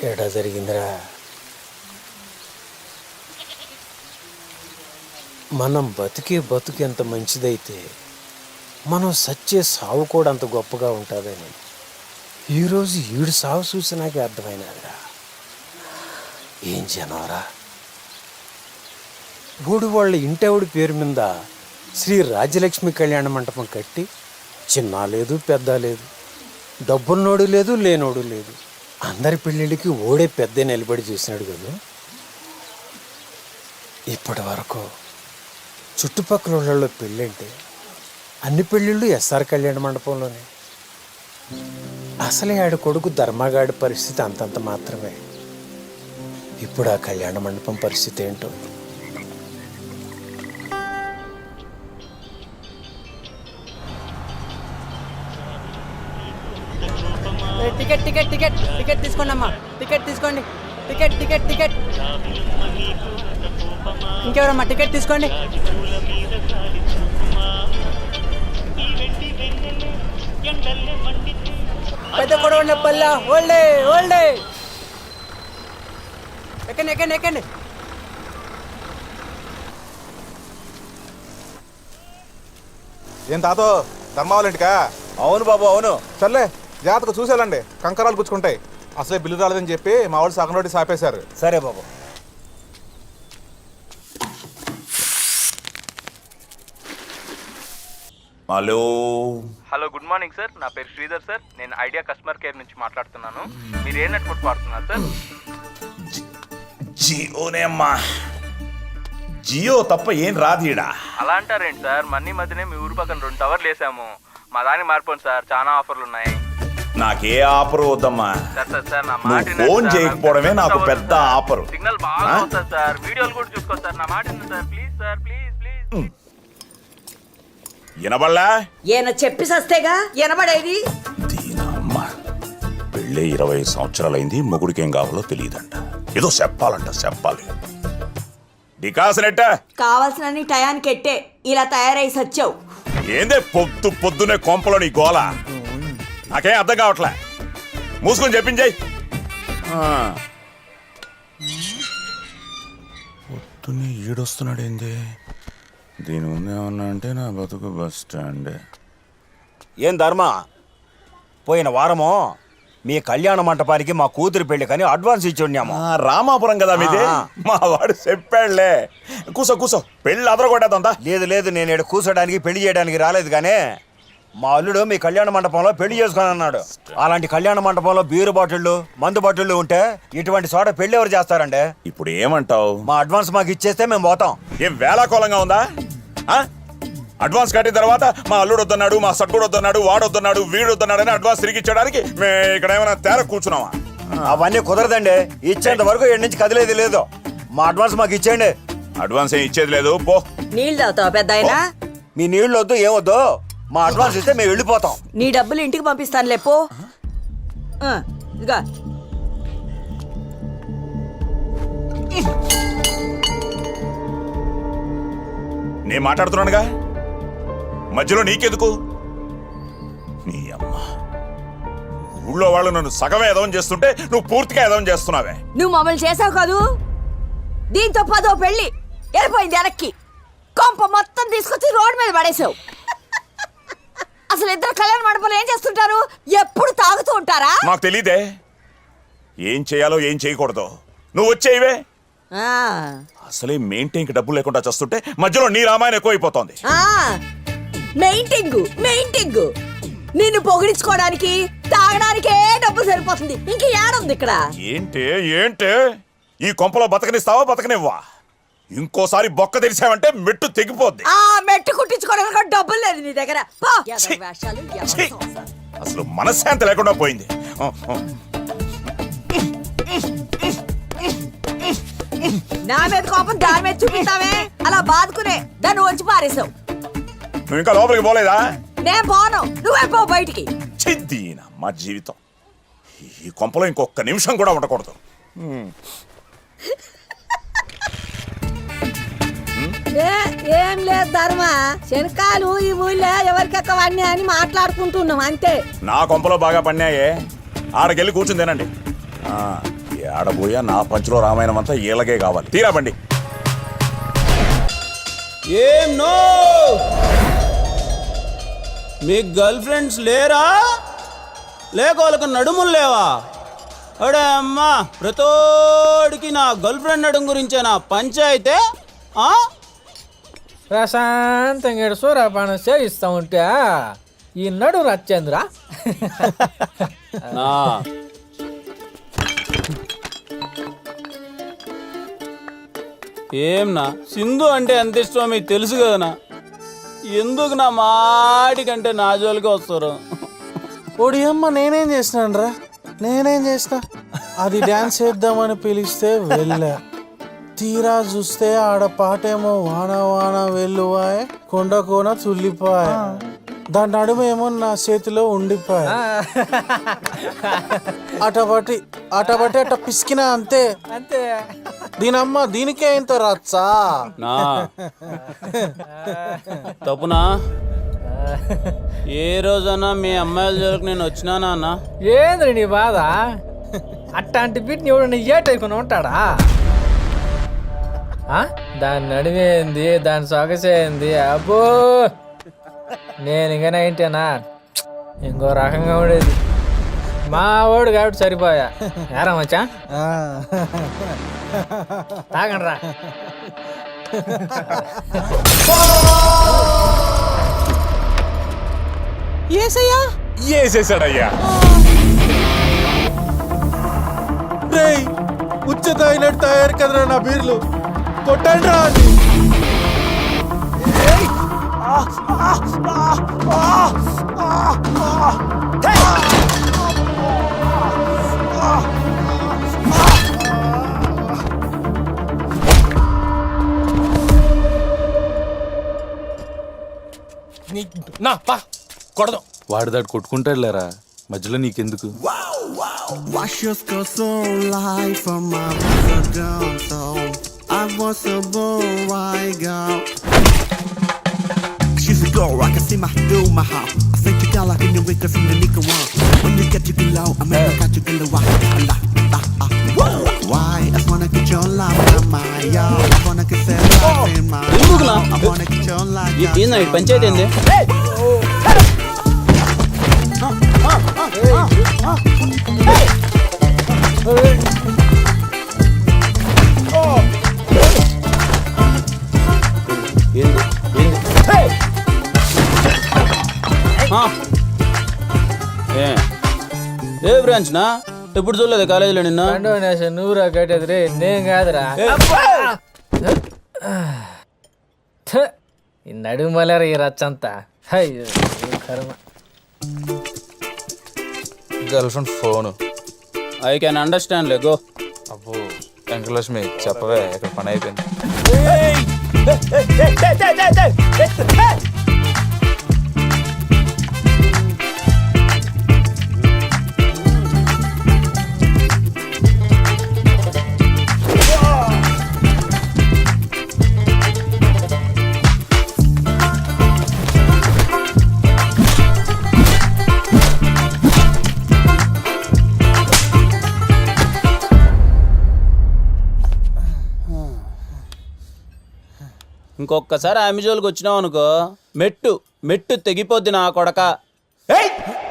ఏడా జరిగిందిరా? మనం బతికే బతుకు ఎంత మంచిదైతే మనం సచ్చే సావు కూడా అంత గొప్పగా ఉంటుందని ఈరోజు ఈడు సావు చూసి నాకే అర్థమైనదిరా. ఏం జనవరా, ఊడి వాళ్ళ ఇంటెవడి పేరు మీద శ్రీ రాజ్యలక్ష్మి కళ్యాణ మంటపం కట్టి చిన్న లేదు పెద్ద లేదు, డబ్బున్నోడు లేదు లేనోడు లేదు, అందరి పెళ్ళిళ్ళకి ఓడే పెద్ద నిలబడి చేసినాడు కదా. ఇప్పటి వరకు చుట్టుపక్కల వాళ్ళలో పెళ్ళంటే అన్ని పెళ్ళిళ్ళు ఎస్ఆర్ కళ్యాణ మండపంలోనే. అసలే ఆడి కొడుకు ధర్మగాడి పరిస్థితి అంతంత మాత్రమే. ఇప్పుడు ఆ కళ్యాణ మండపం పరిస్థితి ఏంటో. టికెట్ టికెట్ టికెట్ టికెట్ తీసుకోండి అమ్మా, టికెట్ తీసుకోండి, టికెట్ టికెట్ టికెట్. ఇంకెవరమ్మా టికెట్ తీసుకోండి. పెద్ద కొడవండి పల్ల ఓల్డే ఓల్డే. ఎక్కండి ఎక్కండి ఎక్కండి. ఏం తాతో ధర్మావాలింటికా? అవును బాబు అవును. సర్లే జాతకు చూసేయాలండి, కంకరాలు గుచ్చుకుంటాయి. అసలే బిల్లు రాలేదని చెప్పి మా వాళ్ళు సగం రోడ్డు సాపేశారు. సరే బాబు. Hello hello, good morning sir. నా పేరు శ్రీధర్ సార్. నేను ఐడియా కస్టమర్ కేర్ నుంచి మాట్లాడుతున్నాను. మీరు ఏ నెట్వర్క్ వాడుతున్నారు సార్? జియోనే అమ్మా. జియో తప్ప ఏం రాదీడా. అలా అంటారేంటి సార్? మన్నీ మధ్యనే మీ ఊరు పక్కన 2 టవర్లు వేసాము. మా దానికి మారిపోండి సార్, చాలా ఆఫర్లు ఉన్నాయి. నాకే ఆఫర్ వద్దమ్మా. సార్ సార్ సార్ నా నువ్వు మాట వినండి ఫోన్ సార్. చేయకపోవడమే నాకు పెద్ద ఆఫర్. సిగ్నల్ బాగా వస్తుంది సార్, వీడియోలు కూడా చూసుకోండి సార్. నా మాట వినండి sir, please sir, please please. వినబడలా? ఈయన చెప్పి సస్తేగా వినబడేది. దీనమ్మ పెళ్ళి 20 సంవత్సరాలైంది, మొగుడికి ఏం కావాలో తెలియదంట. ఏదో చెప్పాలి. డికాసనెట్ట కావాల్సిన టయానికి ఎట్టే ఇలా తయారై సచ్చావు. ఏందే పొద్దునే కొంపలో నీ గోల? నాకేం అర్థం కావట్లే. మూసుకొని చెప్పించాయి. పొద్దున్నే ఈడొస్తున్నాడు ఏంది? దీని ముందు ఏమన్నా అంటే నా బతుకు బస్ స్టాండ్. ఏం ధర్మ, పోయిన వారము మీ కళ్యాణ మంటపానికి మా కూతురు పెళ్లి కానీ అడ్వాన్స్ ఇచ్చి ఉన్నాము. రామాపురం కదా మీది? మా వాడు చెప్పాడులే. కూసో పెళ్ళి అదరగొట్టేద్దా? లేదు నేను ఇక్కడ కూర్చోడానికి పెళ్లి చేయడానికి రాలేదు, కానీ మా అల్లుడు మీ కళ్యాణ మండపంలో పెళ్లి చేసుకొని అన్నాడు. అలాంటి కళ్యాణ మండపంలో బీరు బాటిళ్ళు మందు బాటిళ్ళు ఉంటే ఇటువంటి చోట పెళ్లి ఎవరు చేస్తారండి? ఇప్పుడు ఏమంటావు? మా అడ్వాన్స్ మాకు ఇచ్చేస్తే మేము పోతాం. ఏం వేళాకోళంగా ఉందా? అడ్వాన్స్ కట్టిన తర్వాత మా అల్లుడు వద్దన్నాడు, మా సట్టుడు వద్దన్నాడు, వాడు వద్దన్నాడు, వీడు వద్దన్నాడు అని అడ్వాన్స్ తిరిగి ఇచ్చడానికి మేము ఇక్కడ ఏమైనా తేర కూర్చున్నావా? అవన్నీ కుదరదండి. ఇచ్చేంత వరకు ఇక్కడి నుంచి కదిలేదు లేదు. మా అడ్వాన్స్ మాకు ఇచ్చేయండి. అడ్వాన్స్ ఏం ఇచ్చేది లేదు, పో. నీళ్ళు తాగుతావు పెద్ద ఆయన? మీ నీళ్ళు వద్దు ఏమొద్దు, మా అడ్వాన్స్ ఇస్తే మేము వెళ్ళిపోతాం. నీ డబ్బులు ఇంటికి పంపిస్తాను లేపో. ఇదిగా నేను మాట్లాడుతున్నానుగా, మధ్యలో నీకెందుకు? నీ అమ్మ, ఊళ్ళో వాళ్ళు నన్ను సగమే ఎదవం చేస్తుంటే నువ్వు పూర్తిగా ఎదవం చేస్తున్నావే. నువ్వు మమ్మల్ని చేసావు కాదు, దీంతో 10వ పెళ్లి వెళ్ళిపోయింది వెనక్కి. కొంప మొత్తం తీసుకొచ్చి రోడ్డు మీద పడేసావు. అసలు ఇద్దరు కళ్యాణ మండపంలో ఏం చేస్తుంటారు? ఎప్పుడు తాగుతూ ఉంటారా? నాకు తెలీదే ఏం చేయాలో ఏం చేయకూడదు. నువ్వు వచ్చేవే. అసలే మెయింటైన్కి డబ్బులు లేకుండా చేస్తుంటే మధ్యలో నీ రామాయణం ఎక్కువైపోతోంది. మెయింటింగ్ నిన్ను పొగిడించుకోవడానికి తాగడానికే డబ్బు సరిపోతుంది, ఇంక ఏడుంది ఇక్కడ? ఏంటే ఈ కొంపలో బతకనిస్తావా బతకనివ్వా? ఇంకోసారి బొక్క తెరిచావంటే మెట్టు తెగిపోద్ది. మెట్టు కుట్టించుకోవడానికి డబ్బులు లేదు నీ దగ్గర. అసలు మనశ్శాంతి లేకుండా పోయింది. నా మీద కోపం దాని మీద చూపిస్తావే, అలా బాదుకునే దాన్ని వచ్చి పారేసావు. నువ్వు ఇంకా లోపలికి పోలేదా? నేను పోను, నువ్వే పో బయటికి. చిద్దీనా మా జీవితం. ఈ కొంపలో ఇంకొక నిమిషం కూడా ఉండకూడదు. ఏం లేదు ధర్మ, శనకాలు ఈ ఊళ్ళో ఎవరికెక్కవన్నీ అని మాట్లాడుకుంటున్నాం అంతే. నా కొంపలో బాగా పన్నాయే, ఆడకెళ్ళి కూర్చుని తినండి. ఆడబోయా నా పంచులో రామాయణం అంతా ఈలగే కావాలి. తీరా బండి. ఏం నో మీ గర్ల్ ఫ్రెండ్స్ లేరా? లేక వాళ్ళకి నడుములు లేవా? అడే అమ్మా, ప్రతోడికి నా గర్ల్ ఫ్రెండ్ నడుము గురించే నా పంచాయితే. ప్రశాంతంగా సూర్యపానం సేవిస్తూ ఉంటే ఈ నడు రచ్చేంద్ర. నా ఏంనా సింధు అంటే ఎంత ఇష్టమో మీకు తెలుసు కదనా? ఎందుకు నా మాటి కంటే నా జోలికి వస్తారు? ఒడియమ్మ నేనేం చేసినాను రా? నేనేం చేసిన? అది డ్యాన్స్ చేద్దామని పిలిస్తే వెళ్ళా. తీరా చూస్తే ఆడ పాటేమో వాన వాన వెల్లువాయ్ కొండ కోన తుల్లిపాయ్, దాని నడుమేమో నా చేతిలో ఉండిపోయా. అటబట్టి అట పిసికినా అంతే అంతే. దీనమ్మ దీనికే ఇంత రచ్చా? నా తప్పునా? ఏ రోజన్నా మీ అమ్మాయిల జోలికి నేను వచ్చినానా అన్న? ఏంద్రి నీ బాధ? అట్లాంటి బిడ్ని ఎవడన్నా ఏటైకుని ఉంటాడా? దాని నడివేంది, దాని సొగసేంది, అబ్బో నేను ఇంకా ఏంటేనా ఇంకో రకంగా ఉండేది. మా వాడు కాబట్టి సరిపోయా. ఏరా మచ్చా, తాగండి రా. ఏసేసాడయ్యా. రేయ్ ఉచ్చ తాగినట్టు తయారు కదరా నా బీర్లు, కొట్టండి రా. నా పా కొడదాం. వాడిదాడు కొట్టుకుంటాడు లేరా, మధ్యలో నీకెందుకు? Wash your skirt so light from my brother down so I was a boy girl. She's a girl, I can see my do my house. I think you down like in the winter from the nigga one. When you get to get low, I mean I got you gonna walk. Why? I wanna get your love in my yard. I wanna get that love in my yard. I wanna get your love. ఏందా ఈ పంచాయతీ ఏంది? ఏ branch నా ఎప్పుడు చూడలేదు కాలేజీలో నిన్న? నువ్వురా కట్టేది రే, నేను కాదురా. ఈ నడుము మలేరా ఈ రచ్చంతా. అయ్యో కర్మ. Girl friend phone. I can understand లే, గో. అబ్బో వెంకటలక్ష్మి చెప్పవే, ఇక్కడ పని అయిపోయింది. ఇంకొకసారి ఆమె జోలికి వచ్చినావు అనుకో, మెట్టు తెగిపోద్ది నా కొడక.